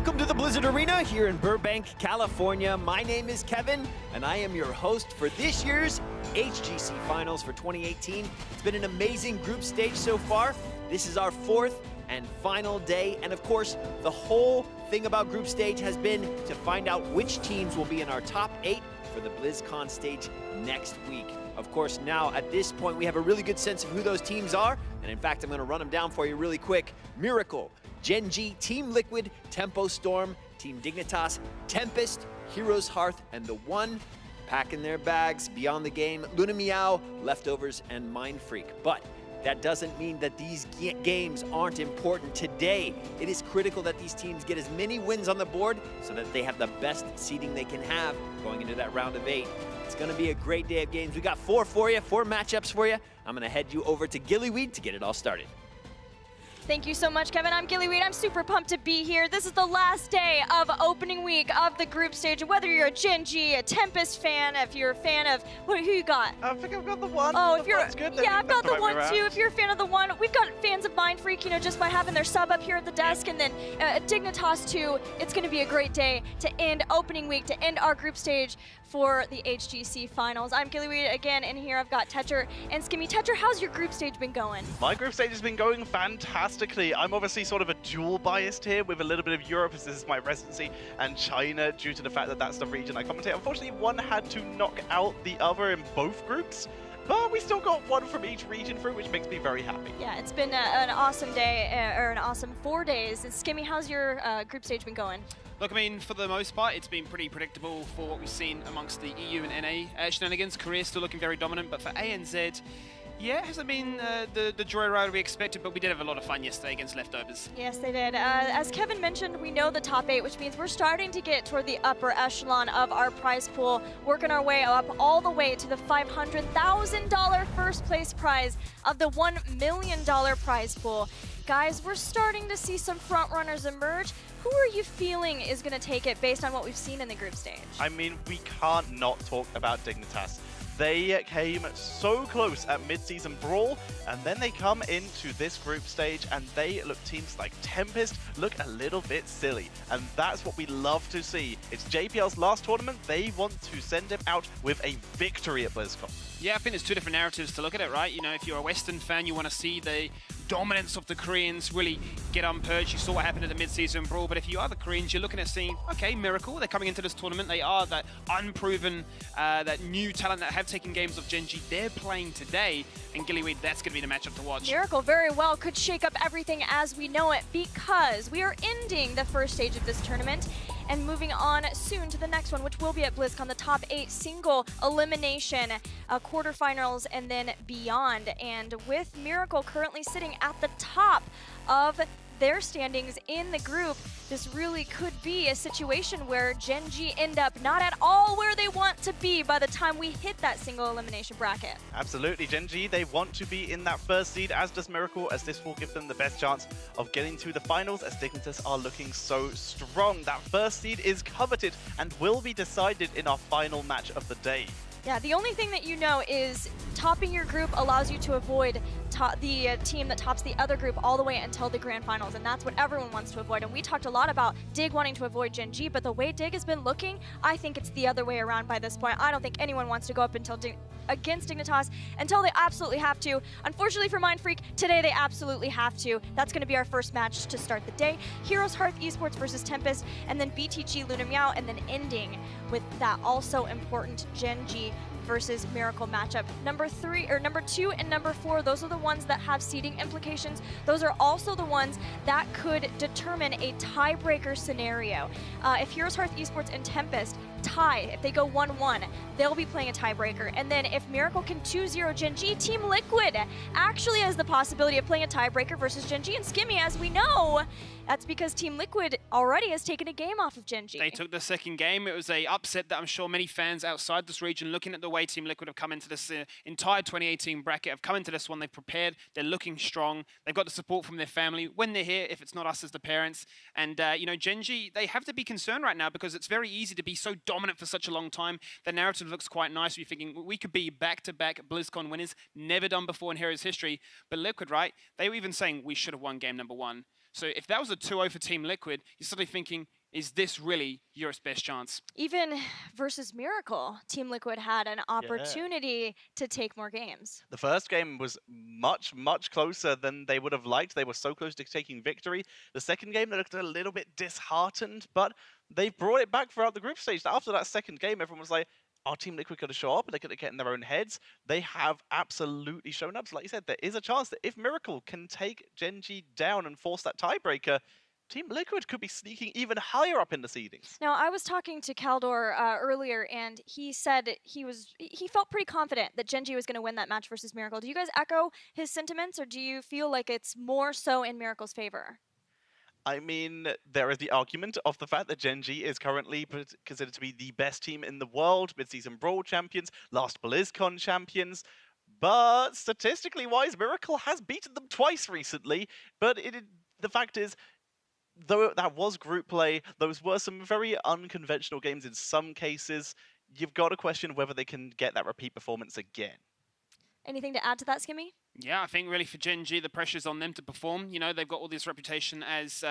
Welcome to the Blizzard Arena here in Burbank, California. My name is Kevin, and I am your host for this year's HGC Finals for 2018. It's been an amazing group stage so far. This is our fourth and final day, and of course, the whole thing about group stage has been to find out which teams will be in our top 8 for the BlizzCon stage next week. Of course, now at this point, we have a really good sense of who those teams are, and in fact, I'm going to run them down for you really quick. Miracle, Gen G, Team Liquid, Tempo Storm, Team Dignitas, Tempest, Heroes Hearth, and the one packing their bags beyond the game, Luna Meow, Leftovers, and Mindfreak. But that doesn't mean that these games aren't important. Today, it is critical that these teams get as many wins on the board so that they have the best seeding they can have going into that round of 8. It's gonna be a great day of games. We got 4 for you, 4 matchups for you. I'm gonna head you over to Gillyweed to get it all started. Thank you so much, Kevin. I'm Gillyweed. I'm super pumped to be here. This is the last day of opening week of the group stage. Whether you're a Gen G, a Tempest fan, if you're a fan of, who you got? I think I've got the one. Oh, if you're, good, yeah, I've got the one too. If you're a fan of the one, we've got fans of Mindfreak, you know, just by having their sub up here at the desk, and then Dignitas too. It's going to be a great day to end opening week, to end our group stage for the HGC Finals. I'm Gillyweed again, and here I've got Tetcher and Skimmy. Tetcher, how's your group stage been going? My group stage has been going fantastically. I'm obviously sort of a dual biased here with a little bit of Europe, as this is my residency, and China, due to the fact that that's the region I commentate. Unfortunately, one had to knock out the other in both groups, but we still got one from each region through, which makes me very happy. Yeah, it's been an awesome day, or an awesome 4 days. And Skimmy, how's your group stage been going? Look, I mean, for the most part, it's been pretty predictable for what we've seen amongst the EU and NA shenanigans. Korea's still looking very dominant, but for ANZ, yeah, it hasn't been the joyride we expected, but we did have a lot of fun yesterday against Leftovers. Yes, they did. As Kevin mentioned, we know the top 8, which means we're starting to get toward the upper echelon of our prize pool, working our way up all the way to the $500,000 first place prize of the $1 million prize pool. Guys, we're starting to see some front runners emerge. Who are you feeling is going to take it based on what we've seen in the group stage? I mean, we can't not talk about Dignitas. They came so close at mid-season brawl, and then they come into this group stage and they look, teams like Tempest look a little bit silly, and that's what we love to see. It's JPL's last tournament. They want to send him out with a victory at BlizzCon. Yeah, I think there's two different narratives to look at it, right? You know, if you're a Western fan, you want to see the dominance of the Koreans really get unpurged. You saw what happened at the mid-season brawl, but if you are the Koreans, you're looking at seeing, okay, Miracle, they're coming into this tournament. They are that unproven, that new talent that have taken games of Gen G. They're playing today, and Gillyweed, that's going to be the matchup to watch. Miracle very well could shake up everything as we know it, because we are ending the first stage of this tournament and moving on soon to the next one, which will be at BlizzCon, the top 8 single elimination, quarterfinals, and then beyond. And with Miracle currently sitting at the top of their standings in the group, this really could be a situation where Gen G end up not at all where they want to be by the time we hit that single elimination bracket. Absolutely, Gen G, they want to be in that first seed, as does Miracle, as this will give them the best chance of getting to the finals, as Dignitas are looking so strong. That first seed is coveted and will be decided in our final match of the day. Yeah, the only thing that you know is topping your group allows you to avoid the team that tops the other group all the way until the grand finals, and that's what everyone wants to avoid. And we talked a lot about Dig wanting to avoid Gen G, but the way Dig has been looking, I think it's the other way around by this point. I don't think anyone wants to go up until against Dignitas until they absolutely have to. Unfortunately for Mindfreak, today they absolutely have to. That's going to be our first match to start the day. Heroes Hearth Esports versus Tempest, and then BTG Luna Meow, and then ending with that also important Gen G versus Miracle matchup. Number 2 and number 4, those are the ones that have seeding implications. Those are also the ones that could determine a tiebreaker scenario. If Heroes Hearth Esports and Tempest tie, if they go 1-1, they'll be playing a tiebreaker. And then if Miracle can 2-0 Gen G, Team Liquid actually has the possibility of playing a tiebreaker versus Gen G. And Skimmy, as we know, that's because Team Liquid already has taken a game off of Gen G. They took the second game. It was a upset that I'm sure many fans outside this region, looking at the way Team Liquid have come into this entire 2018 bracket, have come into this one, they've prepared, they're looking strong, they've got the support from their family when they're here, if it's not us as the parents. And, you know, Gen G, they have to be concerned right now because it's very easy to be so dominant for such a long time. The narrative looks quite nice. You're thinking we could be back-to-back BlizzCon winners, never done before in Heroes history. But Liquid, right, they were even saying we should have won game number 1. So if that was a 2-0 for Team Liquid, you're suddenly thinking, is this really Europe's best chance? Even versus Miracle, Team Liquid had an opportunity to take more games. The first game was much, much closer than they would have liked. They were so close to taking victory. The second game, they looked a little bit disheartened, but they've brought it back throughout the group stage. After that second game, everyone was like, are Team Liquid going to show up? Are they going to get in their own heads? They have absolutely shown up. So like you said, there is a chance that if Miracle can take Gen.G down and force that tiebreaker, Team Liquid could be sneaking even higher up in the seedings. Now, I was talking to Kaldor earlier, and he said he felt pretty confident that Gen.G was going to win that match versus Miracle. Do you guys echo his sentiments, or do you feel like it's more so in Miracle's favor? I mean, there is the argument of the fact that Gen.G is currently considered to be the best team in the world, mid-season Brawl champions, last BlizzCon champions, but statistically wise, Miracle has beaten them twice recently, but the fact is, though that was group play, those were some very unconventional games in some cases, you've got to question whether they can get that repeat performance again. Anything to add to that, Skimmy? Yeah, I think really for Gen.G, the pressure's on them to perform. You know, they've got all this reputation, as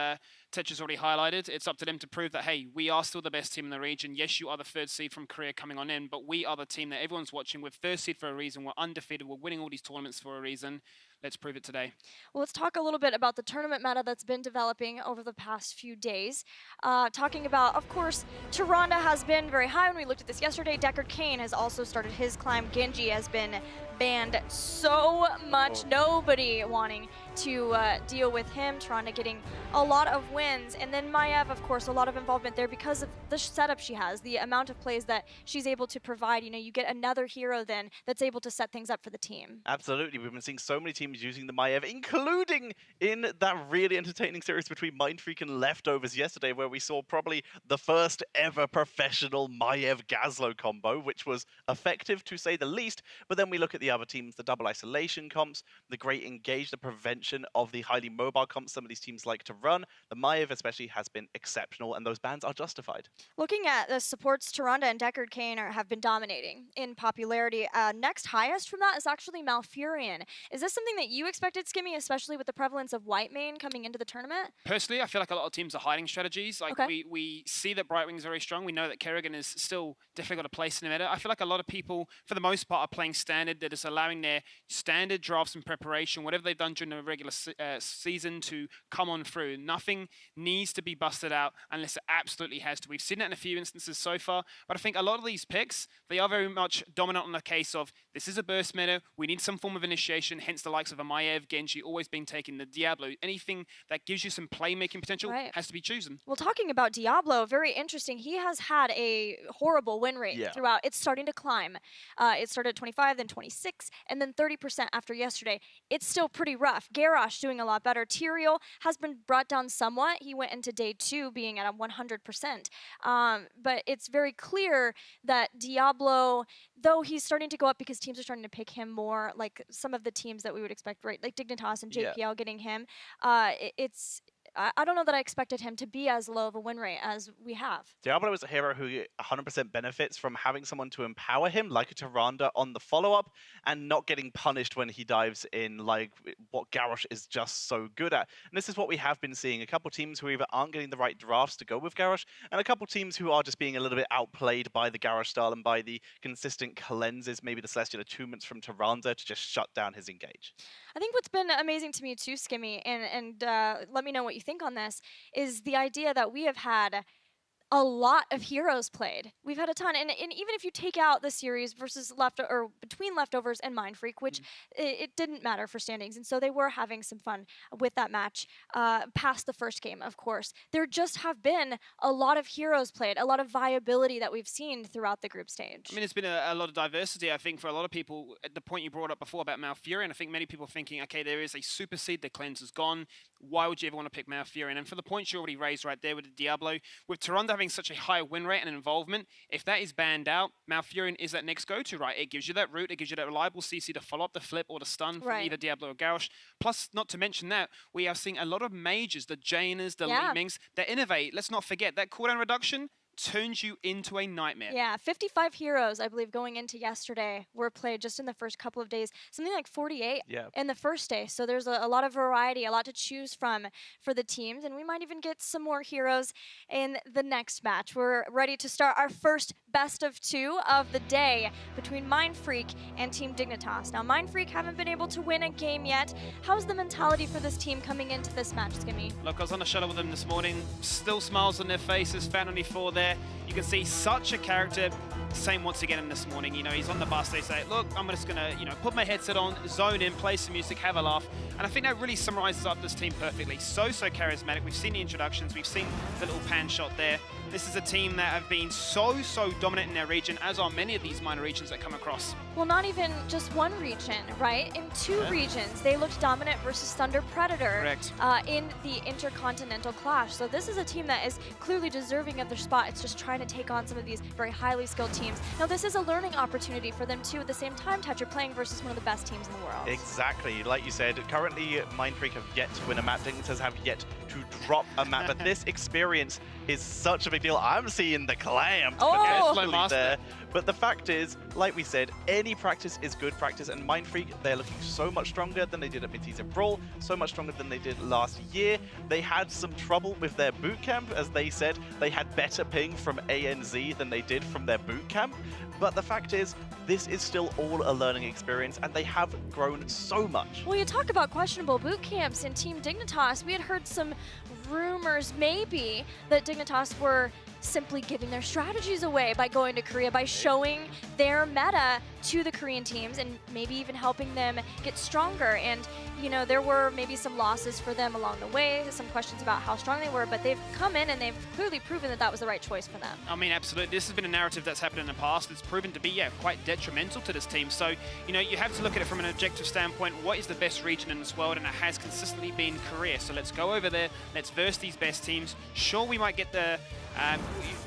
Tetris already highlighted. It's up to them to prove that, hey, we are still the best team in the region. Yes, you are the third seed from Korea coming on in, but we are the team that everyone's watching. We're first seed for a reason. We're undefeated. We're winning all these tournaments for a reason. Let's prove it today. Well, let's talk a little bit about the tournament meta that's been developing over the past few days. Talking about, of course, Tyrande has been very high when we looked at this yesterday. Deckard Cain has also started his climb. Genji has been banned so much. Nobody wanting to deal with him. Tyrande getting a lot of wins. And then Maiev, of course, a lot of involvement there because of the setup she has, the amount of plays that she's able to provide. You know, you get another hero then that's able to set things up for the team. Absolutely. We've been seeing so many teams using the Maiev, including in that really entertaining series between Mindfreak and Leftovers yesterday, where we saw probably the first ever professional Maiev-Gazlo combo, which was effective to say the least. But then we look at the other teams, the double isolation comps, the great engage, the prevention of the highly mobile comps some of these teams like to run. The Maiev especially has been exceptional, and those bans are justified. Looking at the supports, Tyrande and Deckard Cain have been dominating in popularity. Next highest from that is actually Malfurion. Is this something that you expected, Skimmy, especially with the prevalence of Whitemane coming into the tournament? Personally, I feel like a lot of teams are hiding strategies. Like we see that Brightwing is very strong. We know that Kerrigan is still definitely got a place in the meta. I feel like a lot of people, for the most part, are playing standard. They're just allowing their standard drafts and preparation, whatever they've done during the regular season, to come on through. Nothing needs to be busted out unless it absolutely has to. We've seen that in a few instances so far, but I think a lot of these picks, they are very much dominant on the case of this is a burst meta, we need some form of initiation, hence the likes of a Maiev, Genji always being taken, the Diablo. Anything that gives you some playmaking potential has to be chosen. Well, talking about Diablo, very interesting. He has had a horrible win rate throughout. It's starting to climb. It started at 25, then 26, and then 30% after yesterday. It's still pretty rough. Garrosh doing a lot better. Tyrael has been brought down somewhat. He went into day 2 being at a 100%. But it's very clear that Diablo, though he's starting to go up because teams are starting to pick him more, like some of the teams that we would expect, right? Like Dignitas and JPL getting him. I don't know that I expected him to be as low of a win rate as we have. Diablo is a hero who 100% benefits from having someone to empower him, like a Tyrande on the follow-up, and not getting punished when he dives in, like what Garrosh is just so good at. And this is what we have been seeing. A couple teams who either aren't getting the right drafts to go with Garrosh, and a couple teams who are just being a little bit outplayed by the Garrosh style and by the consistent cleanses, maybe the Celestial Attunements from Tyrande to just shut down his engage. I think what's been amazing to me too, Skimmy, and let me know what you think on this, is the idea that we have had a lot of heroes played. We've had a ton, and even if you take out the series versus between Leftovers and Mindfreak, which it didn't matter for standings, and so they were having some fun with that match past the first game, of course. There just have been a lot of heroes played, a lot of viability that we've seen throughout the group stage. I mean, it's been a lot of diversity, I think, for a lot of people. At the point you brought up before about Malfurion, I think many people are thinking, okay, there is a super seed, the cleanse is gone. Why would you ever want to pick Malfurion? And for the points you already raised right there with the Diablo, with Tyrande having such a high win rate and involvement, if that is banned out, Malfurion is that next go-to, right? It gives you that route, it gives you that reliable CC to follow up the flip or the stun from either Diablo or Garrosh. Plus, not to mention that, we are seeing a lot of mages, the Janers, the Li Mings, that innovate. Let's not forget that cooldown reduction, turns you into a nightmare. Yeah, 55 heroes, I believe, going into yesterday were played just in the first couple of days. Something like 48 in the first day. So there's a lot of variety, a lot to choose from for the teams. And we might even get some more heroes in the next match. We're ready to start our first best of 2 of the day between Mindfreak and Team Dignitas. Now, Mindfreak haven't been able to win a game yet. How's the mentality for this team coming into this match, Skimmy? Look, I was on the shuttle with them this morning. Still smiles on their faces. Fan 94 there. You can see such a character. Same once again in this morning. You know, he's on the bus. They say, look, I'm just going to, you know, put my headset on, zone in, play some music, have a laugh. And I think that really summarizes up this team perfectly. So charismatic. We've seen the introductions. We've seen the little pan shot there. This is a team that have been so dominant in their region, as are many of these minor regions that come across. Well, not even just one region, right? In 2 regions, they looked dominant versus Thunder Predator. Correct. In the Intercontinental Clash. So this is a team that is clearly deserving of their spot. It's just trying to take on some of these very highly skilled teams. Now, this is a learning opportunity for them, too. At the same time, Touch, you're playing versus one of the best teams in the world. Exactly. Like you said, currently Mindfreak have yet to win a map. Dignitas have yet to drop a map. But this experience is such a big deal. I'm seeing the clamp potentially there. But the fact is, like we said, any practice is good practice, and Mindfreak, they're looking so much stronger than they did at Mid-Season Brawl, so much stronger than they did last year. They had some trouble with their bootcamp, as they said. They had better ping from ANZ than they did from their bootcamp. But the fact is, this is still all a learning experience, and they have grown so much. Well, you talk about questionable boot camps in Team Dignitas. We had heard some rumors, maybe, that Dignitas were simply giving their strategies away by going to Korea, by showing their meta to the Korean teams and maybe even helping them get stronger. And, you know, there were maybe some losses for them along the way, some questions about how strong they were, but they've come in and they've clearly proven that that was the right choice for them. I mean, absolutely. This has been a narrative that's happened in the past. It's proven to be, quite detrimental to this team. So, you know, you have to look at it from an objective standpoint. What is the best region in this world? And it has consistently been Korea. So let's go over there. Let's verse these best teams. Sure, we might get the...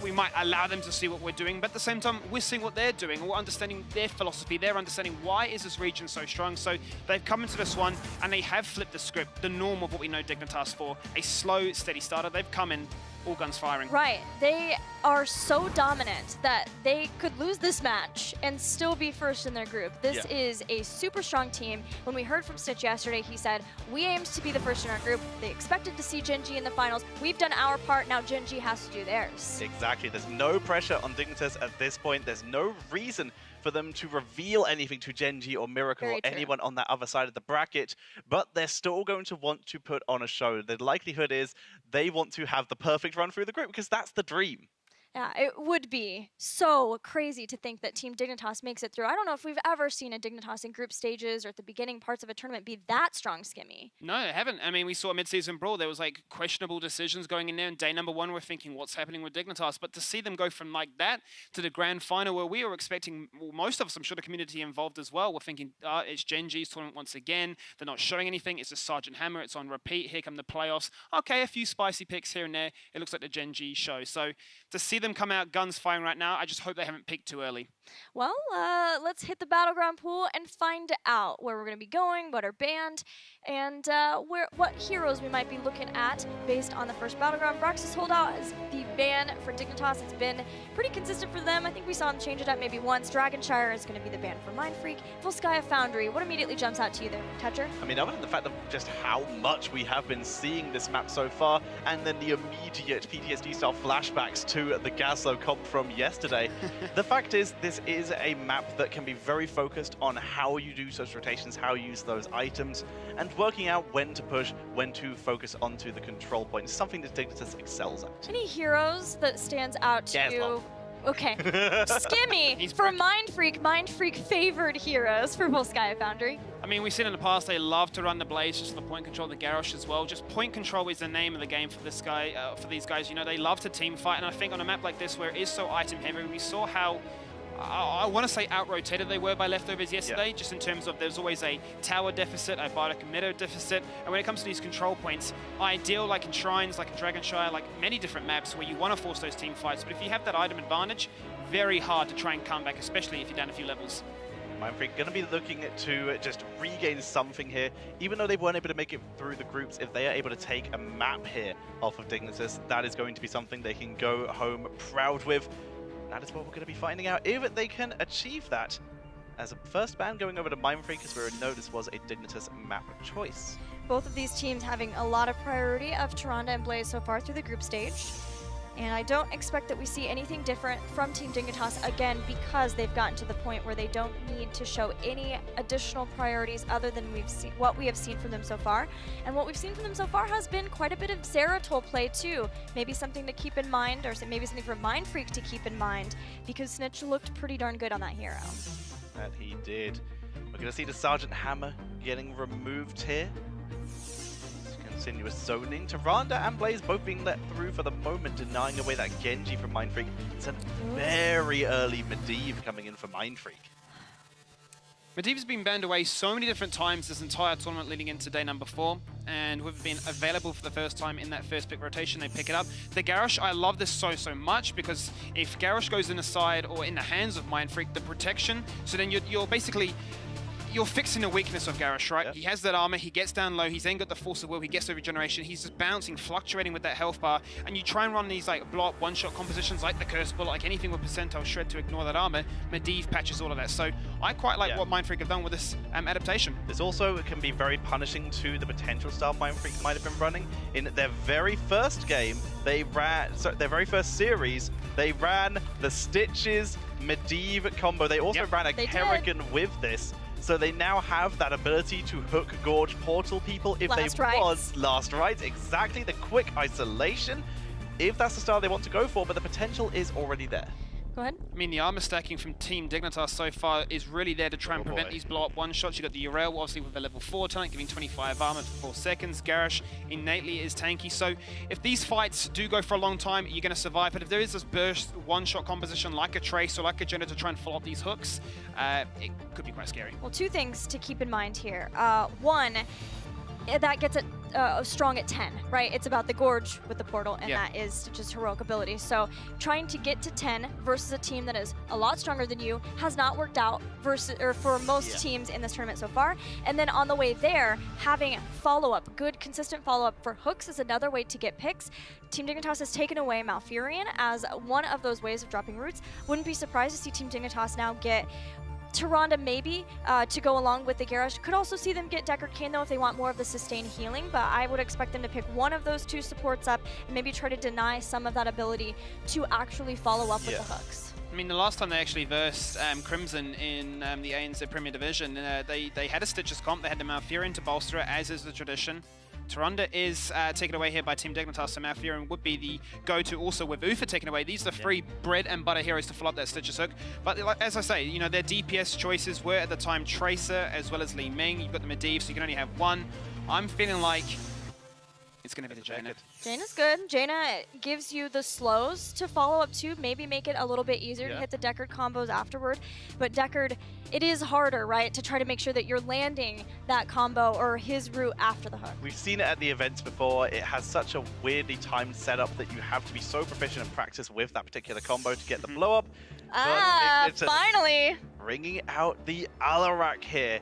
we might allow them to see what we're doing, but at the same time, we're seeing what they're doing. We're understanding their philosophy. They're understanding why is this region so strong. So they've come into this one, and they have flipped the script, the norm of what we know Dignitas for. A slow, steady starter. They've come in, all guns firing. Right. They are so dominant that they could lose this match and still be first in their group. This is a super strong team. When we heard from Stitch yesterday, he said, we aimed to be the first in our group. They expected to see Gen G in the finals. We've done our part. Now Gen G has to do theirs. Exactly. There's no pressure on Dignitas at this point. There's no reason for them to reveal anything to Gen G or Miracle or anyone on that other side of the bracket, but they're still going to want to put on a show. The likelihood is they want to have the perfect run through the group, because that's the dream. Yeah, it would be so crazy to think that Team Dignitas makes it through. I don't know if we've ever seen a Dignitas in group stages or at the beginning parts of a tournament be that strong, Skimmy. No, I haven't. I mean, we saw a mid-season brawl. There was like questionable decisions going in there. And day number 1, we're thinking, what's happening with Dignitas? But to see them go from like that to the grand final, where we were expecting, well, most of us, I'm sure the community involved as well, we're thinking, it's Gen G's tournament once again. They're not showing anything. It's a Sergeant Hammer. It's on repeat. Here come the playoffs. Okay, a few spicy picks here and there. It looks like the Gen G show. So to see them come out guns firing right now, I just hope they haven't peaked too early. Well, let's hit the Battleground pool and find out where we're going to be going, what are banned, and what heroes we might be looking at based on the first Battleground. Brax's holdout is the ban for Dignitas. It's been pretty consistent for them. I think we saw them change it up maybe once. Dragonshire is going to be the ban for Mindfreak. Volskaya Foundry. What immediately jumps out to you there, Toucher? I mean, other than the fact of just how much we have been seeing this map so far, and then the immediate PTSD-style flashbacks to the Gaslow comp from yesterday, the fact is, this is a map that can be very focused on how you do such rotations, how you use those items, and working out when to push, when to focus onto the control point. Something that Dignitas excels at. Any heroes that stands out to you? Okay. Skimmy for Mindfreak favored heroes for Volskaya Foundry. I mean, we've seen in the past they love to run the Blaze, just for the point control, the Garrosh as well. Just point control is the name of the game for this guy, for these guys. You know, they love to team fight, and I think on a map like this where it is so item heavy, we saw how I want to say out-rotated they were by leftovers yesterday, just in terms of there's always a tower deficit, a Bardic Meadow deficit, and when it comes to these control points, ideal like in Shrines, like in Dragonshire, like many different maps where you want to force those team fights, but if you have that item advantage, very hard to try and come back, especially if you're down a few levels. Mindfreak going to be looking to just regain something here. Even though they weren't able to make it through the groups, if they are able to take a map here off of Dignitas, that is going to be something they can go home proud with. That is what we're going to be finding out, if they can achieve that. As a first ban going over to Mindfreak, as we already know, this was a Dignitas map choice. Both of these teams having a lot of priority of Tyrande and Blaze so far through the group stage. And I don't expect that we see anything different from Team Dignitas again, because they've gotten to the point where they don't need to show any additional priorities other than what we have seen from them so far. And what we've seen from them so far has been quite a bit of Zeratul play too. Maybe something to keep in mind, or maybe something for Mindfreak to keep in mind, because Snitch looked pretty darn good on that hero. That he did. We're going to see the Sergeant Hammer getting removed here. Continuous zoning. Tyrande and Blaze both being let through for the moment, denying away that Genji from Mindfreak. It's a very early Medivh coming in for Mindfreak. Medivh's been banned away so many different times this entire tournament leading into day number 4, and we've been available for the first time in that first pick rotation. They pick it up. The Garrosh, I love this so much, because if Garrosh goes in the side or in the hands of Mindfreak, the protection, so then you're basically... You're fixing the weakness of Garrosh, right? Yep. He has that armor, he gets down low, he's then got the force of will, he gets the regeneration, he's just bouncing, fluctuating with that health bar, and you try and run these like blow-up one-shot compositions like the Curse Bullet, like anything with percentile shred to ignore that armor. Medivh patches all of that. So I quite like what Mindfreak have done with this adaptation. This also can be very punishing to the potential style Mindfreak might have been running. In their very first game, they ran, their very first series, they ran the Stitches Medivh combo. They also ran a Kerrigan with this. So they now have that ability to hook, gorge, portal people if Last they rights. want. Last rights, exactly. The quick isolation, if that's the style they want to go for, but the potential is already there. Go ahead. I mean, the armor stacking from Team Dignitas so far is really there to try and prevent these blow-up one-shots. You got the Urael, obviously, with a level 4 talent, giving 25 armor for 4 seconds. Garrosh innately is tanky. So if these fights do go for a long time, you're going to survive. But if there is this burst one-shot composition like a Trace or like a Jenna to try and follow up these hooks, it could be quite scary. Well, two things to keep in mind here. One, that gets it strong at 10, right? It's about the Gorge with the portal, and that is just heroic ability. So trying to get to 10 versus a team that is a lot stronger than you has not worked out for most teams in this tournament so far. And then on the way there, having follow-up, good consistent follow-up for hooks is another way to get picks. Team Dignitas has taken away Malfurion as one of those ways of dropping roots. Wouldn't be surprised to see Team Dignitas now get Tyrande maybe to go along with the Garrosh. Could also see them get Deckard Cain though if they want more of the sustained healing, but I would expect them to pick one of those two supports up and maybe try to deny some of that ability to actually follow up with the hooks. I mean, the last time they actually versed Crimson in the ANZ Premier Division, they had a Stitches comp, they had the Malfurion to bolster it, as is the tradition. Tyrande is taken away here by Team Dignitas, so Malfurion would be the go-to also with Ufa taken away. These are the three bread and butter heroes to follow up that Stitches hook. But as I say, you know, their DPS choices were at the time Tracer as well as Li Ming. You've got the Medivh, so you can only have one. I'm feeling like it's going to be the Jaina. Jaina's good. Jaina gives you the slows to follow up to, maybe make it a little bit easier to hit the Deckard combos afterward. But Deckard, it is harder, right, to try to make sure that you're landing that combo or his route after the hook. We've seen it at the events before. It has such a weirdly timed setup that you have to be so proficient and practice with that particular combo to get the blow up. Finally! Bringing out the Alarak here.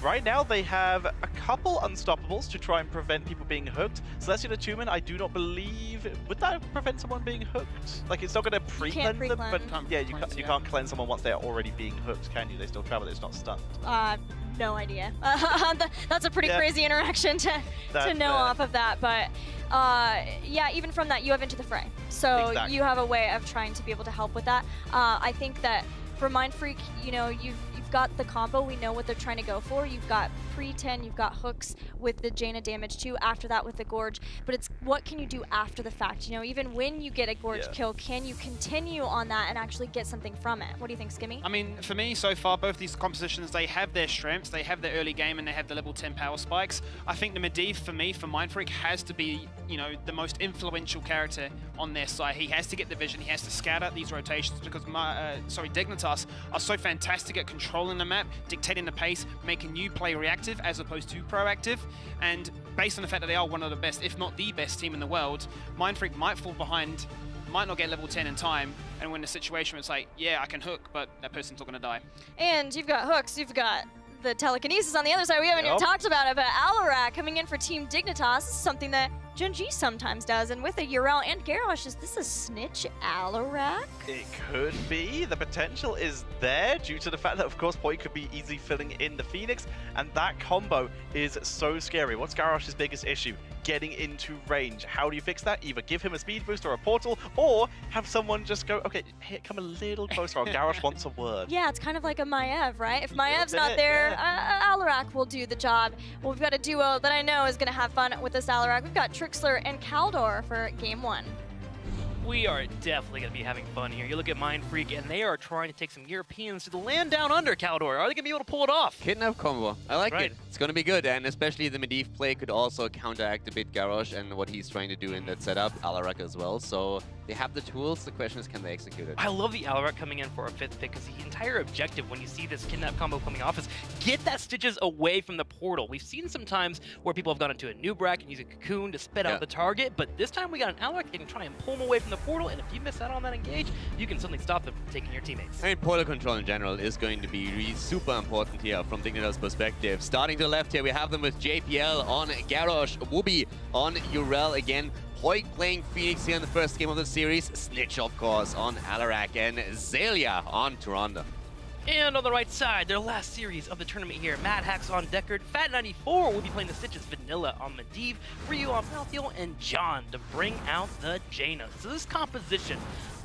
Right now, they have a couple unstoppables to try and prevent people being hooked. Celestial Attunement, I do not believe... Would that prevent someone being hooked? Like, it's not going to pre-cleanse them, but yeah, you can't cleanse someone once they're already being hooked, can you? They still travel, it's not stunned. No idea. That's a pretty crazy interaction to know off of that, but... yeah, even from that, you have Into the Fray. So you have a way of trying to be able to help with that. I think that for Mindfreak, you know, you've got the combo, we know what they're trying to go for. You've got pre-10, you've got hooks with the Jaina damage too, after that with the Gorge, but it's what can you do after the fact? You know, even when you get a Gorge kill, can you continue on that and actually get something from it? What do you think, Skimmy? I mean, for me, so far, both these compositions, they have their strengths, they have their early game, and they have the level 10 power spikes. I think the Medivh, for me, for Mindfreak, has to be, you know, the most influential character on their side. He has to get the vision, he has to scout out these rotations, because Dignitas are so fantastic at controlling the map, dictating the pace, making you play reactive as opposed to proactive, and based on the fact that they are one of the best, if not the best team in the world, Mindfreak might fall behind might not get level 10 in time, and when the situation where it's like, yeah, I can hook, but that person's not going to die. And you've got hooks, you've got the telekinesis on the other side. We haven't even talked about it, but Alarak coming in for Team Dignitas is something that Gen G sometimes does, and with a Urel and Garrosh, is this a snitch Alarak? It could be. The potential is there due to the fact that, of course, Poi could be easily filling in the Phoenix, and that combo is so scary. What's Garrosh's biggest issue? Getting into range. How do you fix that? Either give him a speed boost or a portal, or have someone just go, okay, here, come a little closer, or Garrosh wants a word. Yeah, it's kind of like a Maev, right? If Maev's not there, Alarak will do the job. Well, we've got a duo that I know is going to have fun with this Alarak. We've got Trixler and Kaldor for game 1. We are definitely going to be having fun here. You look at Mindfreak, and they are trying to take some Europeans to the land down under Kaldor. Are they going to be able to pull it off? Kidnap combo. I like Right. it. It's going to be good, and especially the Medivh play could also counteract a bit Garrosh and what he's trying to do in that setup, Alarak as well. So they have the tools. The question is, can they execute it? I love the Alarak coming in for a 5th pick, because the entire objective when you see this Kidnap combo coming off is get that Stitches away from the portal. We've seen sometimes where people have gone into a new bracket and use a Cocoon to spit out the target, but this time we got an Alarak that can try and pull him away from the portal, and if you miss out on that engage, you can suddenly stop them from taking your teammates. I mean, portal control in general is going to be really super important here from Dignitas' perspective. Starting to the left here, we have them with JPL on Garrosh, Wooby on Urel again. Poik playing Phoenix here in the first game of the series. Snitch, of course, on Alarak, and Zalia on Toronto. And on the right side, their last series of the tournament here, Mad Hacks on Deckard, Fat94 will be playing the Stitches Vanilla on Medivh, Ryu on Malthiel, and John to bring out the Jaina. So this composition,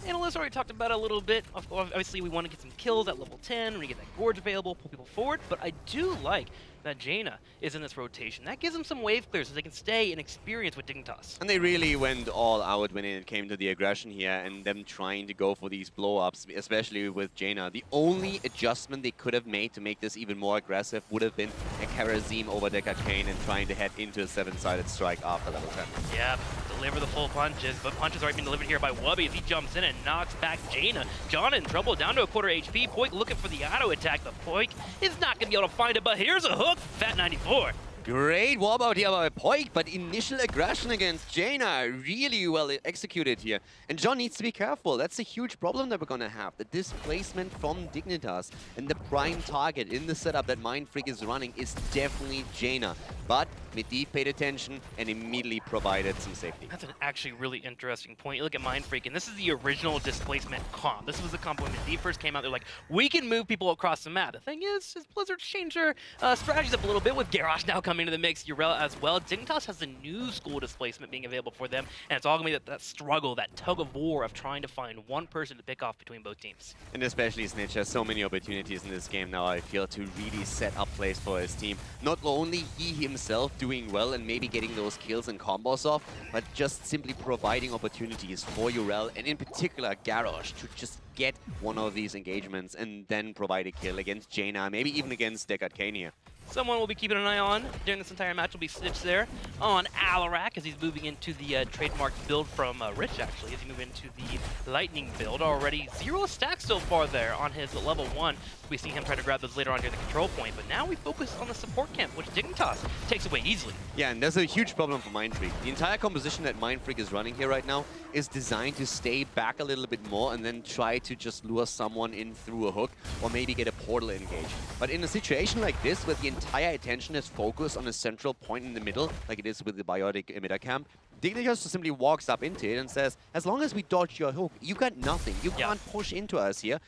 analysts already talked about it a little bit. Obviously, we want to get some kills at level 10, we get that Gorge available, pull people forward, but I do like that Jaina is in this rotation. That gives them some wave clear so they can stay and experience with Dignitas. And they really went all out when it came to the aggression here and them trying to go for these blow-ups, especially with Jaina. The only adjustment they could have made to make this even more aggressive would have been a Karazim over Deckard Cain and trying to head into a 7-sided strike after level 10. Yeah, deliver the full punches, but punches are already being delivered here by Wubby as he jumps in and knocks back Jaina. John in trouble, down to a quarter HP. Poik looking for the auto attack, but Poik is not going to be able to find it, but here's a hook. Fat94. Great walkout here by Poik, but initial aggression against Jaina really well executed here. And John needs to be careful. That's a huge problem that we're going to have. The displacement from Dignitas and the prime target in the setup that Mindfreak is running is definitely Jaina. But Medivh paid attention and immediately provided some safety. That's an actually really interesting point. You look at Mindfreak, and this is the original displacement comp. This was the comp when Medivh first came out. They're like, we can move people across the map. The thing is Blizzard's changed their strategies up a little bit with Garrosh now coming into the mix, Urel as well. Dignitas has the new school displacement being available for them, and it's all going to be that struggle, that tug of war of trying to find one person to pick off between both teams. And especially Snitch has so many opportunities in this game now, I feel, to really set up plays for his team. Not only he himself doing well and maybe getting those kills and combos off, but just simply providing opportunities for Urel, and in particular Garrosh, to just get one of these engagements and then provide a kill against Jaina, maybe even against Deckard Cain here. Someone we'll be keeping an eye on during this entire match will be Stitch there on Alarak as he's moving into the trademark build from Rich, actually, as he moves into the Lightning build. Already 0 stacks so far there on his level 1. We see him try to grab those later on near the control point, but now we focus on the support camp, which Dignitas takes away easily. Yeah, and there's a huge problem for Mindfreak. The entire composition that Mindfreak is running here right now is designed to stay back a little bit more and then try to just lure someone in through a hook or maybe get a portal engage. But in a situation like this, where the entire attention is focused on a central point in the middle, like it is with the Biotic emitter camp, Dignitas simply walks up into it and says, as long as we dodge your hook, you got nothing. You can't push into us here.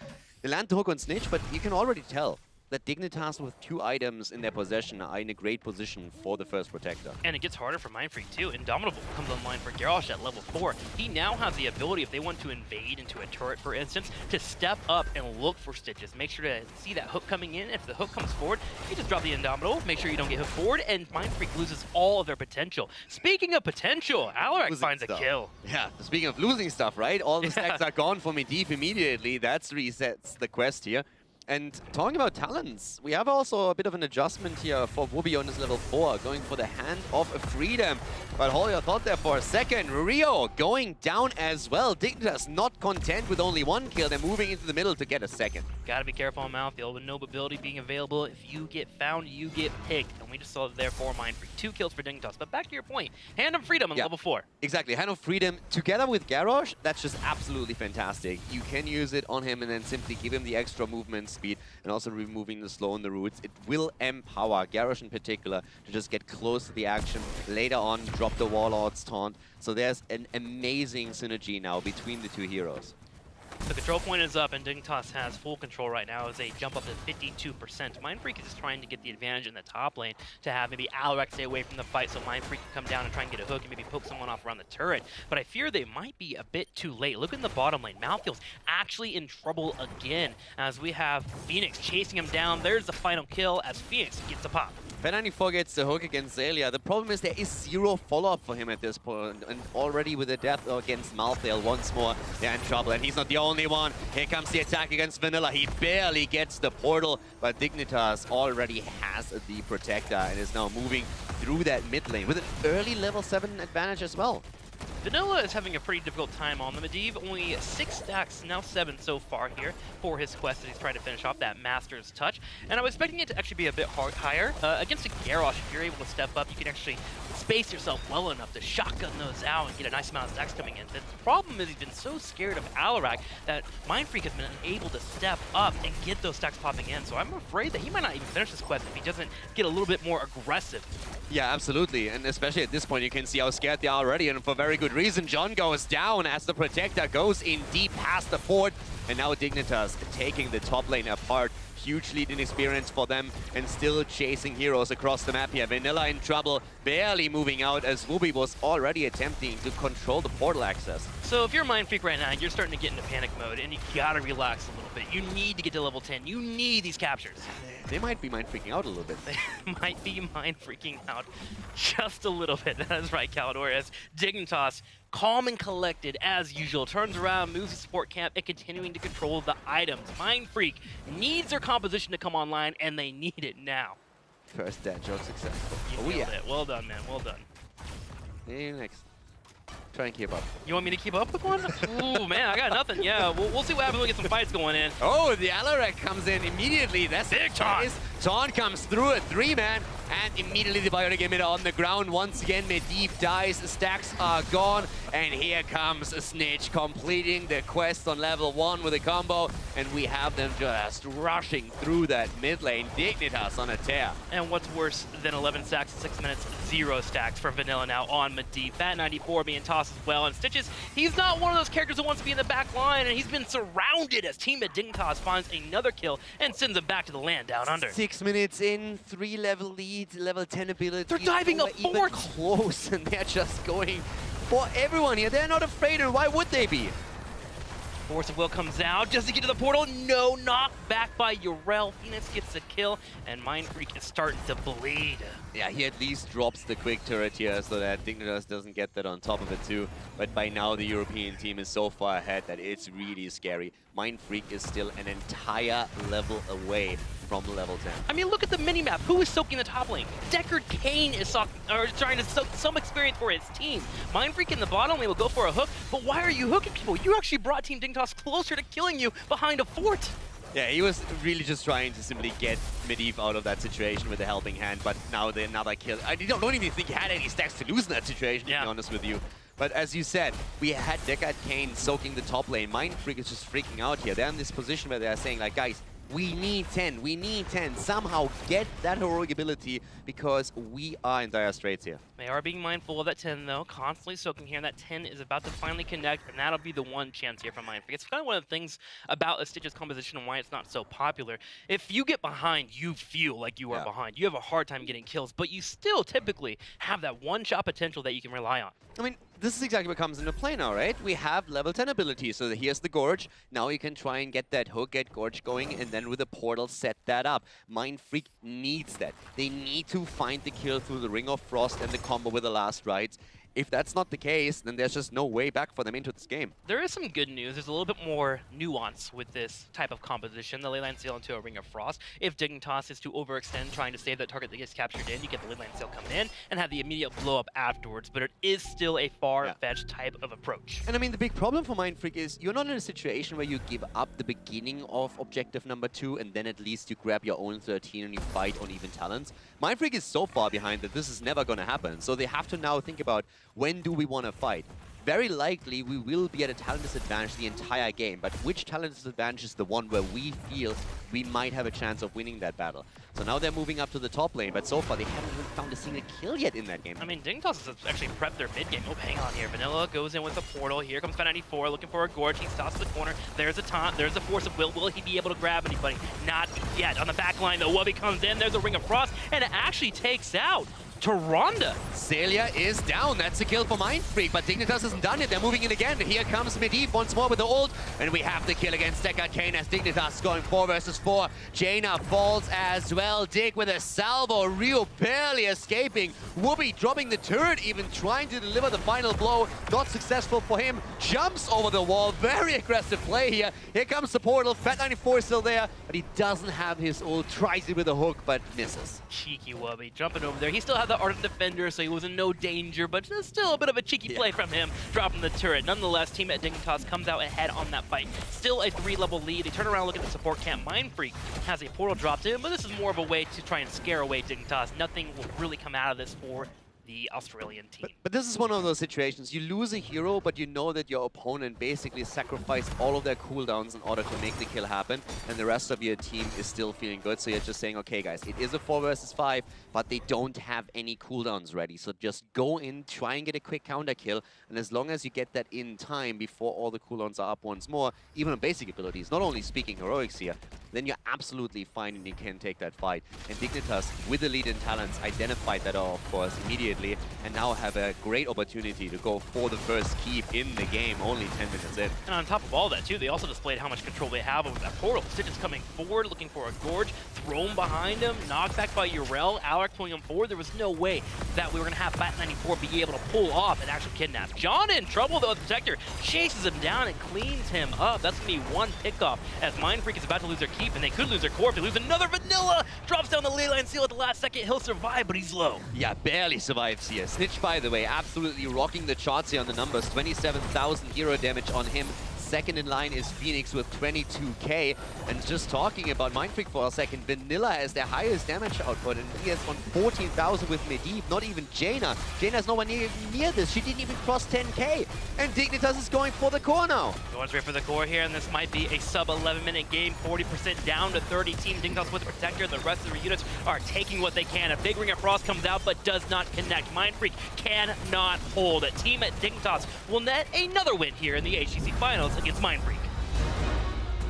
They land the hook on Snitch, but you can already tell that Dignitas with 2 items in their possession are in a great position for the first protector. And it gets harder for Mindfreak too. Indomitable comes online for Garrosh at level 4. He now has the ability, if they want to invade into a turret, for instance, to step up and look for Stitches. Make sure to see that hook coming in. If the hook comes forward, you just drop the Indomitable, make sure you don't get hooked forward, and Mindfreak loses all of their potential. Speaking of potential, Alarak finds a kill. Yeah, speaking of losing stuff, right? All the stacks are gone for Medivh immediately. That resets the quest here. And talking about talents, we have also a bit of an adjustment here for Whoopi on his level 4, going for the Hand of Freedom. But hold your thought there for a second. Rio going down as well. Dignitas not content with only 1 kill. They're moving into the middle to get a second. Gotta be careful on Mouthfield with no ability being available. If you get found, you get picked. And we just saw it there for Mindfreak. 2 kills for Dignitas. But back to your point, Hand of Freedom on level 4. Exactly. Hand of Freedom together with Garrosh, that's just absolutely fantastic. You can use it on him and then simply give him the extra movement speed and also removing the slow on the roots. It will empower Garrosh in particular to just get close to the action. Later on, drop the Warlord's taunt. So there's an amazing synergy now between the 2 heroes. The control point is up, and Dignitas has full control right now as they jump up to 52%. Mindfreak is just trying to get the advantage in the top lane to have maybe Alarak stay away from the fight so Mindfreak can come down and try and get a hook and maybe poke someone off around the turret. But I fear they might be a bit too late. Look in the bottom lane. Mouthfield's actually in trouble again as we have Phoenix chasing him down. There's the final kill as Phoenix gets a pop. Fan94 gets the hook against Zalia. The problem is there is 0 follow-up for him at this point, and already with the death against Malthael once more, they're in trouble, and he's not the only one. Here comes the attack against Vanilla. He barely gets the portal, but Dignitas already has the Protector and is now moving through that mid lane with an early level 7 advantage as well. Vanilla is having a pretty difficult time on the Medivh. Only 6 stacks, now 7 so far here for his quest as he's trying to finish off that Master's Touch. And I was expecting it to actually be a bit higher. Against a Garrosh, if you're able to step up, you can actually space yourself well enough to shotgun those out and get a nice amount of stacks coming in. The problem is he's been so scared of Alarak that Mindfreak has been unable to step up and get those stacks popping in. So I'm afraid that he might not even finish this quest if he doesn't get a little bit more aggressive. Yeah, absolutely. And especially at this point, you can see how scared they are already, and for very good reason. John goes down as the Protector goes in deep past the fort. And now Dignitas taking the top lane apart. Huge lead in experience for them and still chasing heroes across the map here. Vanilla in trouble, barely moving out as Whoopi was already attempting to control the portal access. So if you're Mindfreak right now, you're starting to get into panic mode and you gotta relax a little bit. You need to get to level 10. You need these captures. They might be mind freaking out a little bit. They might be mind freaking out just a little bit. That is right, Calidor, as Dignitas, calm and collected as usual, turns around, moves to support camp, and continuing to control the items. Mindfreak needs their composition to come online, and they need it now. First dad joke successful. You nailed it. Well done, man. Well done. Yeah, next. Try and keep up. You want me to keep up with one? Ooh, man, I got nothing. Yeah, we'll see what happens when we get some fights going in. Oh, the Alarak comes in immediately. That's big taunt. Taunt comes through a 3-man, and immediately the Biotic emitter on the ground. Once again, Medivh dies, stacks are gone, and here comes Snitch completing the quest on level 1 with a combo, and we have them just rushing through that mid lane. Dignitas on a tear. And what's worse than 11 stacks in 6 minutes? 0 stacks for Vanilla now on Medivh. Fat94 being tossed as well, and Stitches, he's not one of those characters who wants to be in the back line, and he's been surrounded as Team Dignitas finds another kill and sends him back to the land down under. 6 minutes in, 3 level lead, level 10 ability. They're diving up even forward. Close, and they're just going for everyone here. They're not afraid, and why would they be? Force of Will comes out just to get to the portal. No, knocked back by Urel. Phoenix gets a kill, and Mindfreak is starting to bleed. Yeah, he at least drops the quick turret here so that Dignitas doesn't get that on top of it too. But by now the European team is so far ahead that it's really scary. Mindfreak is still an entire level away from level 10. I mean, look at the minimap. Who is soaking the top lane? Deckard Cain is trying to soak some experience for his team. Mindfreak in the bottom lane will go for a hook, but why are you hooking people? You actually brought Team Dignitas closer to killing you behind a fort. Yeah, he was really just trying to simply get Medivh out of that situation with a helping hand, but now another kill. I don't even think he had any stacks to lose in that situation, to be honest with you. But as you said, we had Deckard Cain soaking the top lane. Mindfreak is just freaking out here. They're in this position where they're saying, like, guys, we need 10. We need 10. Somehow get that heroic ability because we are in dire straits here. They are being mindful of that 10, though, constantly soaking here, and that 10 is about to finally connect, and that'll be the one chance here from Mindfreak. It's kind of one of the things about a Stitch's composition and why it's not so popular. If you get behind, you feel like you are behind. You have a hard time getting kills, but you still typically have that one-shot potential that you can rely on. I mean, this is exactly what comes into play now, right? We have level 10 abilities, so here's the Gorge. Now you can try and get that hook, get Gorge going, and then with a portal set that up. Mindfreak needs that. They need to find the kill through the Ring of Frost and the combo with the last rites. If that's not the case, then there's just no way back for them into this game. There is some good news. There's a little bit more nuance with this type of composition. The Leyline Seal into a Ring of Frost. If Dignitas is to overextend trying to save that target that gets captured in, you get the Leyline Seal coming in and have the immediate blow up afterwards. But it is still a far-fetched type of approach. And I mean, the big problem for Mindfreak is you're not in a situation where you give up the beginning of objective number 2 and then at least you grab your own 13 and you fight on even talents. Mindfreak is so far behind that this is never going to happen. So they have to now think about, when do we want to fight? Very likely we will be at a talent disadvantage the entire game, but which talent disadvantage is the one where we feel we might have a chance of winning that battle? So now they're moving up to the top lane, but so far they haven't even found a single kill yet in that game. I mean, Dignitas has actually prepped their mid game. Oh, hang on here. Vanilla goes in with the portal. Here comes Fat94 looking for a Gorge. He stops the corner. There's a taunt. There's a Force of Will. Will he be able to grab anybody? Not yet. On the back line, though, Wubby comes in. There's a Ring of Frost, and it actually takes out Taronda. Celia is down. That's a kill for Mindfreak, but Dignitas isn't done yet. They're moving in again. Here comes Medivh once more with the ult, and we have the kill against Deckard Cain as Dignitas going 4 versus 4. Jaina falls as well. Dig with a salvo. Rio barely escaping. Wubby dropping the turret, even trying to deliver the final blow. Not successful for him. Jumps over the wall. Very aggressive play here. Here comes the portal. Fat94 is still there, but he doesn't have his ult. Tries it with a hook, but misses. Cheeky Wubby jumping over there. He still had the Ardent Defender, so he was in no danger, but still a bit of a cheeky play from him, dropping the turret. Nonetheless, Team at Dignitas comes out ahead on that fight. Still a 3-level lead. They turn around, look at the support camp. Mindfreak has a portal dropped in, but this is more of a way to try and scare away Dignitas. Nothing will really come out of this for the Australian team. But this is one of those situations. You lose a hero, but you know that your opponent basically sacrificed all of their cooldowns in order to make the kill happen, and the rest of your team is still feeling good. So you're just saying, okay, guys, it is a 4 versus 5, but they don't have any cooldowns ready. So just go in, try and get a quick counter kill, and as long as you get that in time before all the cooldowns are up once more, even on basic abilities, not only speaking heroics here, then you're absolutely fine and you can take that fight. And Dignitas, with the lead in talents, identified that, of course, immediately, and now have a great opportunity to go for the first keep in the game, only 10 minutes in. And on top of all that, too, they also displayed how much control they have over that portal. Stitch is coming forward, looking for a Gorge, thrown behind him, knocked back by Urel, Alaric pulling him forward. There was no way that we were going to have Fat94 be able to pull off and actually kidnap. John in trouble, though, the Protector chases him down and cleans him up. That's going to be one pickoff as Mindfreak is about to lose their keep, and they could lose their core if they lose another. Vanilla drops down the Leyline Seal at the last second. He'll survive, but he's low. Yeah, barely survives here. Snitch, by the way, absolutely rocking the charts here on the numbers. 27,000 hero damage on him. Second in line is Phoenix with 22k. And just talking about Mindfreak for a second, Vanilla has their highest damage output, and he has on 14,000 with Medivh, not even Jaina. Jaina's nowhere near this. She didn't even cross 10k. And Dignitas is going for the core now. Going straight for the core here, and this might be a sub 11-minute game. 40% down to 30. Team Dignitas with the Protector. The rest of the units are taking what they can. A big Ring of Frost comes out, but does not connect. Mindfreak cannot hold. A team at Dignitas will net another win here in the HGC Finals against Mindfreak.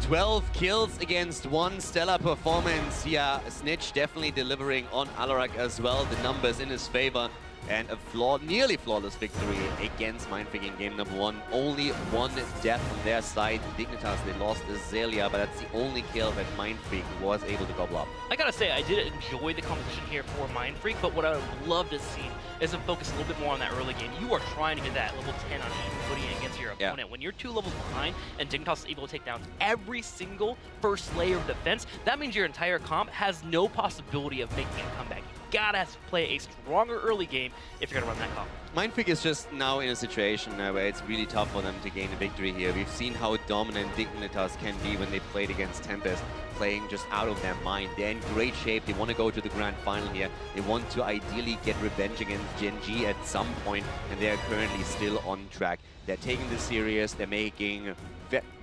12 kills against 1 stellar performance here. Snitch definitely delivering on Alarak as well. The numbers in his favor. And a nearly flawless victory against Mindfreak in game number 1. Only 1 death on their side. Dignitas, they lost Azalea, but that's the only kill that Mindfreak was able to gobble up. I gotta say, I did enjoy the competition here for Mindfreak, but what I would love to see is to focus a little bit more on that early game. You are trying to get that level 10 on even footing against your opponent. When you're 2 levels behind and Dignitas is able to take down every single first layer of defense, that means your entire comp has no possibility of making a comeback. Gotta play a stronger early game if you're gonna run that comp. Mindfreak is just now in a situation where it's really tough for them to gain a victory here. We've seen how dominant Dignitas can be when they played against Tempest, playing just out of their mind. They're in great shape. They want to go to the grand final here. They want to ideally get revenge against Gen G at some point, and they're currently still on track. They're taking this serious. They're making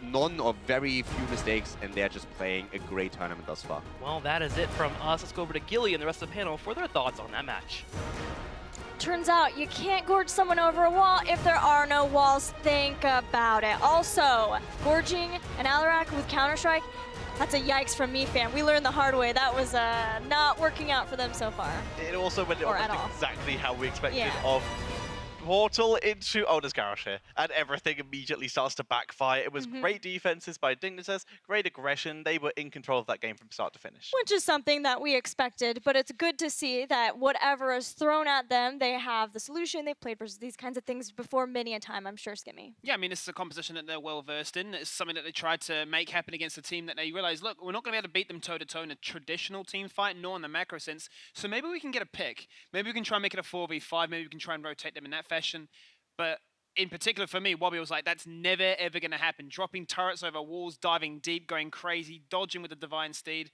none or very few mistakes, and they're just playing a great tournament thus far. Well, that is it from us. Let's go over to Gilly and the rest of the panel for their thoughts on that match. Turns out you can't gorge someone over a wall if there are no walls. Think about it. Also, gorging an Alarak with Counter-Strike, that's a yikes from me, fan. We learned the hard way. That was not working out for them so far. It also went or at all. exactly how we expected of portal into there's Garrosh here, and everything immediately starts to backfire. It was great defenses by Dignitas, great aggression. They were in control of that game from start to finish. Which is something that we expected, but it's good to see that whatever is thrown at them, they have the solution. They've played versus these kinds of things before many a time, I'm sure, Skimmy. Yeah, I mean, this is a composition that they're well versed in. It's something that they tried to make happen against a team that they realized, look, we're not going to be able to beat them toe-to-toe in a traditional team fight, nor in the macro sense. So maybe we can get a pick. Maybe we can try and make it a 4v5. Maybe we can try and rotate them in that fashion. But in particular for me, Wobby was like, that's never, ever going to happen. Dropping turrets over walls, diving deep, going crazy, dodging with the Divine Steed.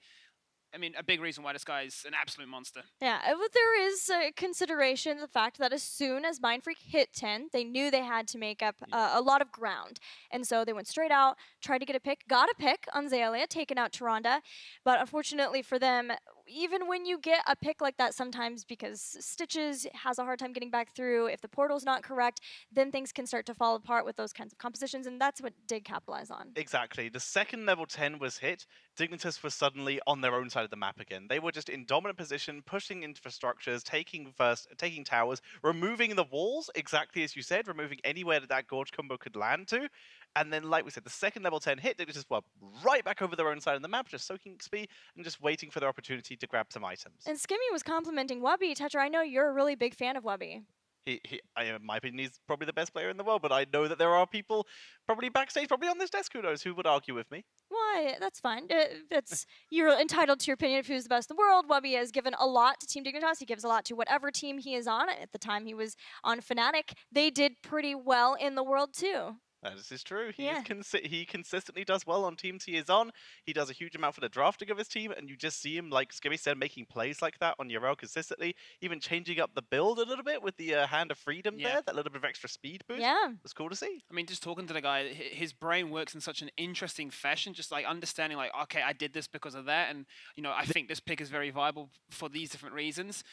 I mean, a big reason why this guy is an absolute monster. Yeah, but there is a consideration, the fact that as soon as Mindfreak hit 10, they knew they had to make up a lot of ground. And so they went straight out, tried to get a pick, got a pick on Xaylia, taking out Tyrande. But unfortunately for them, even when you get a pick like that sometimes, because Stitches has a hard time getting back through, if the portal's not correct, then things can start to fall apart with those kinds of compositions, and that's what Dig capitalized on. Exactly. The second level 10 was hit, Dignitas was suddenly on their own side of the map again. They were just in dominant position, pushing infrastructures, taking towers, removing the walls, exactly as you said, removing anywhere that Gorge combo could land to. And then, like we said, the second level 10 hit, Dignitas were right back over their own side of the map, just soaking XP and just waiting for their opportunity to grab some items. And Skimmy was complimenting Wubby. Tetra, I know you're a really big fan of Wubby. In my opinion, he's probably the best player in the world, but I know that there are people probably backstage, probably on this desk, who knows, who would argue with me. Why? That's fine. You're entitled to your opinion of who's the best in the world. Wubby has given a lot to Team Dignitas. He gives a lot to whatever team he is on. At the time he was on Fnatic, they did pretty well in the world too. This is true. Yeah. He consistently does well on teams he is on. He does a huge amount for the drafting of his team, and you just see him, like Skimmy said, making plays like that on Yrel consistently, even changing up the build a little bit with the Hand of Freedom there, that little bit of extra speed boost. Yeah. It was cool to see. I mean, just talking to the guy, his brain works in such an interesting fashion, just like understanding like, okay, I did this because of that, and I think this pick is very viable for these different reasons.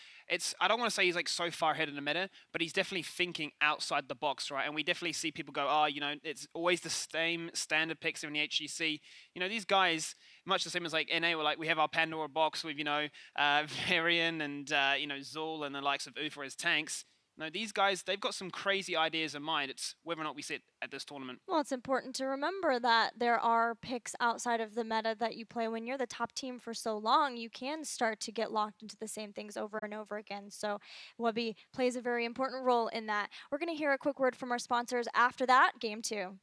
I don't want to say he's like so far ahead in the meta, but he's definitely thinking outside the box, right? And we definitely see people go, it's always the same standard picks in the HGC. These guys, much the same as like NA, we have our Pandora box with, Varian and, Zul and the likes of Ufa as tanks. No, these guys, they've got some crazy ideas in mind. It's whether or not we sit at this tournament. Well, it's important to remember that there are picks outside of the meta that you play. When you're the top team for so long, you can start to get locked into the same things over and over again. So Wubby plays a very important role in that. We're going to hear a quick word from our sponsors. After that, game 2.